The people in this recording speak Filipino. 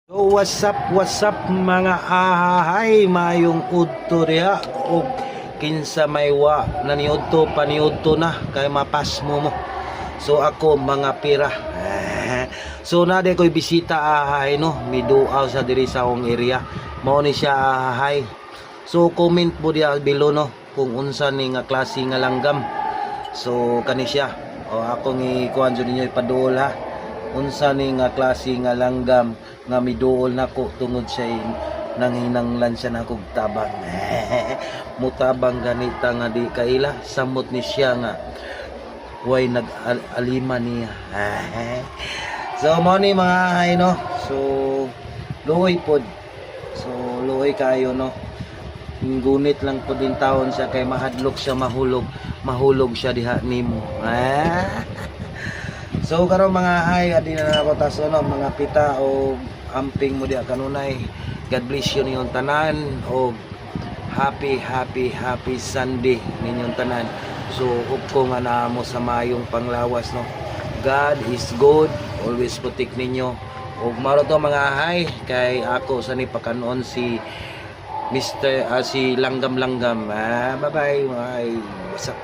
So what's up mga ahahay, mayong udto diha og kinsa maywa naniudto paniudto na kay mapas mo. So ako mga pira. So nade ko'y bisita ahahay no, miduaw sa diri sa akong area. Mao ni siya ahahay. So comment po diha below no kung unsa ni nga klase nga langgam. So kani siya. O ako ni kuan jud ninyo ipaduol ha. Unsa ni nga klase nga langgam nga miduol nako tungod sa nanghinanglan siya na kog tabang. Mutabang ganita nga di kaila samot ni siya nga way nag-alima niya. So mo ni mga hay no. So luoy pod. So luoy kayo no. Ngunit lang po din taon siya kay mahadlok siya mahulog siya diha nimo. So karon mga hay adi na nako taso no mga pita o amping mo diha kanunay. God bless you ninyong tanan o happy Sunday ninyong tanan. So ko nga na mo sa mayong panglawas no. God is good, always protect ninyo. Og maro to mga hay kay ako sa ni pakanon si Mr. si Langgam. Bye bye. What's up?